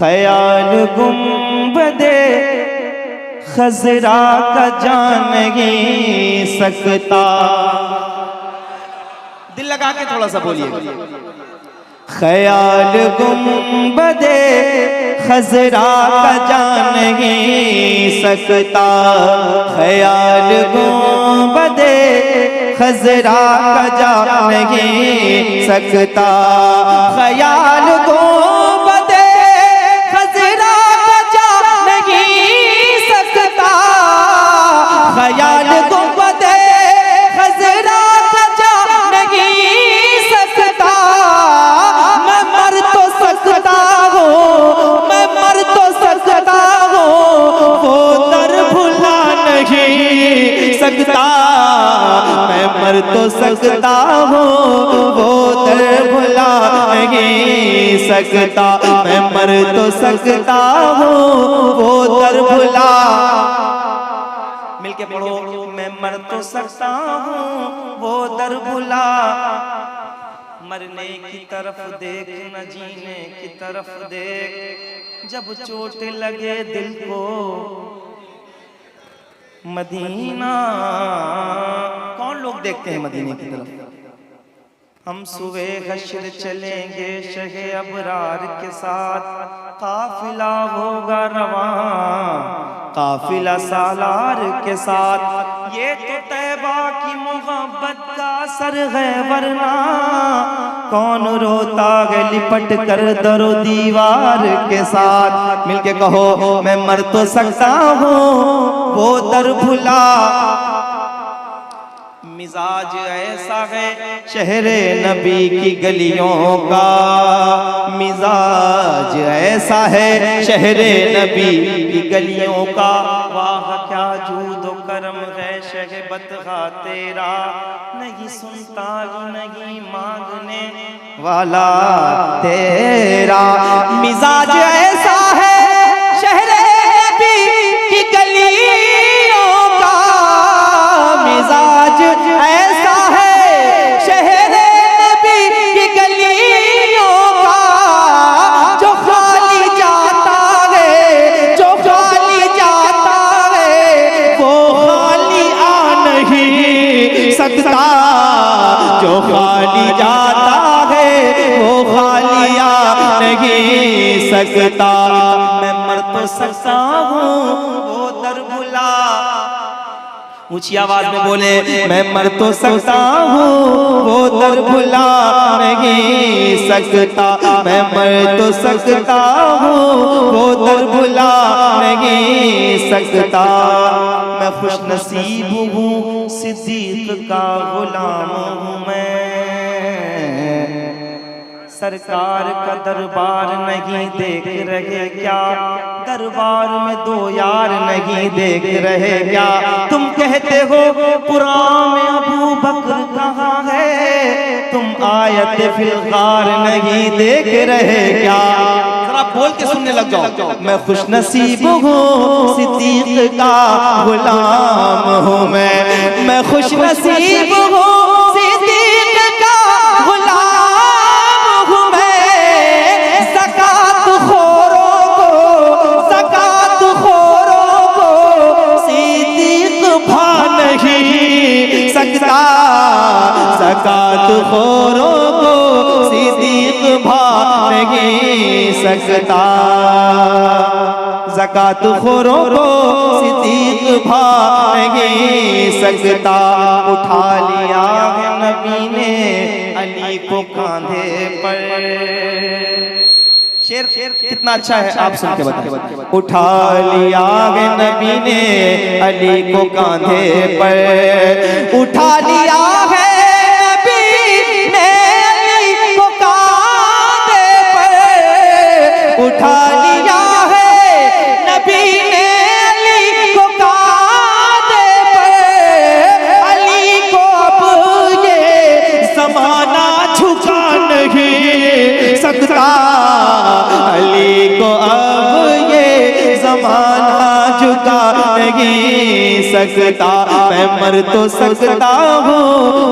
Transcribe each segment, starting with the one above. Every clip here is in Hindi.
ख्याल गुंबदे खजरा का जान नहीं सकता। दिल लगा के थोड़ा सा बोलिए। ख्याल गुंबदे खजरा का जान नहीं सकता। ख्याल गुंबदे खजरा का जान नहीं सकता। ख्याल गुंबदे खजरा का जान नहीं सकता। ख्याल गुंबदे खजरा का जान नहीं सकता। मैं मर तो सकता हूँ, मैं मर तो सकता हूँ, वो दर भुला नहीं सकता। मैं मर तो सकता हूँ, वो दर भुला नहीं सकता। मैं मर तो सकता हूँ, वो दर भुला। मिलके पढ़ो। मैं मर तो सकता हूँ, वो दर भुला। मरने की तरफ देख न जीने की तरफ देख। जब चोट लगे दिल को मदीना। कौन लोग देखते हैं मदीने की तरफ? हम सुबह हश्र चलेंगे शहे अबरार के साथ। काफिला होगा रवां, काफिला सालार के साथ। ये तो तैबा की मोहब्बत का असर है, वरना कौन रोता है लिपट कर दरो दीवार के साथ। मिलके कहो। मैं मर तो सकता हूँ, वो दर भुला। मिजाज ऐसा है शहरे नबी की गलियों का। मिजाज ऐसा है शहरे नबी की गलियों का। वाह क्या जूदो करम है शहबत खा तेरा। नहीं सुनता नहीं मांगने वाला तेरा। मिजाज ऐसा है शहरे नबी की गलियों का। मिजाज ऐसा है शहरे नबी की गलियों का। जो खाली जाता है, जो खाली जाता है, वो खाली आ नहीं सकता। जो खाली जाता है, वो खाली आ नहीं सकता। मैं मर तो सकता हूँ, वो दर भुला। ऊंची आवाज में बोले। मैं मर तो सकता हूँ, वो दर भुला नहीं सकता। मैं मर तो सकता हूँ, वो दर भुला नहीं सकता। मैं खुश नसीब हूँ, सिद्दीक का गुलाम हूँ मैं। सरकार का दरबार नहीं देख रहे क्या? दरबार में दो यार नहीं देख रहे क्या? तुम कहते हो कुरान में अबू बकर कहाँ है? तुम आयत फिलगार नहीं देख रहे क्या? जरा बोल के सुनने लग जाओ। मैं खुश नसीब हूँ, सिद्दीक का गुलाम हूँ मैं खुश नसीब हूँ, सिद्दीक का गुलाम हूँ मैं। ज़कात खोरों को सिद्दीक भा नहीं सकता। ज़कात खोरों को सिद्दीक भा नहीं सकता। ज़कात खोरों को सिद्दीक भा नहीं सकता। उठा लिया है नबी ने अली को कांधे पर। शेर कितना अच्छा है, आप सुन के बताइए। उठा लिया है नबी ने अली को कांधे पर। उठा लिया है नबी ने अली को कांधे पर। उठा लिया है नबी ने अली को कांधे पर। अली को अब ये ज़माना झुका नहीं सकता। अली को अब ये ज़माना झुका नहीं सकता। मैं मर तो सकता हूँ,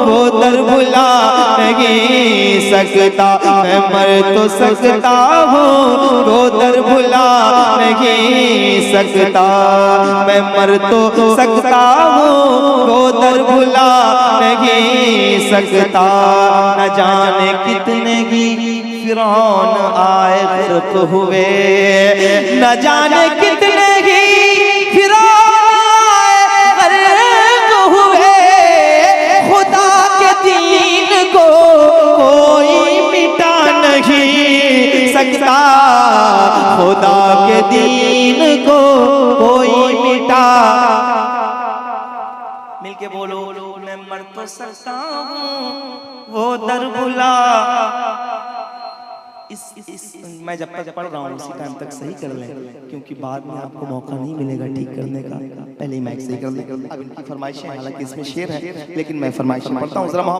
वो दर भुला नहीं सकता। मैं मर तो सकता हूँ, वो दर भुला नहीं सकता, मैं मर तो सकता हूँ वो दर भुला नहीं सकता। न जाने कितने ही फिरौन आए गर्क हुए, न जाने कितने ही फिरौन आए गर्क हुए, खुदा के दीन को कोई मिटा नहीं सकता, खुदा के दीन को कोई मिटा। मिलके बोलो, मैं मर तो सकता हूँ वो दर भुला। मैं जब तक पढ़ रहा हूँ उसी टाइम तक सही कर लें, क्योंकि बाद में आपको मौका नहीं मिलेगा ठीक करने का, पहले ही माइक सही कर लें। अब इनकी फरमाइशें, हालांकि इसमें शेर है लेकिन मैं फरमाइश पढ़ता हूँ जरा।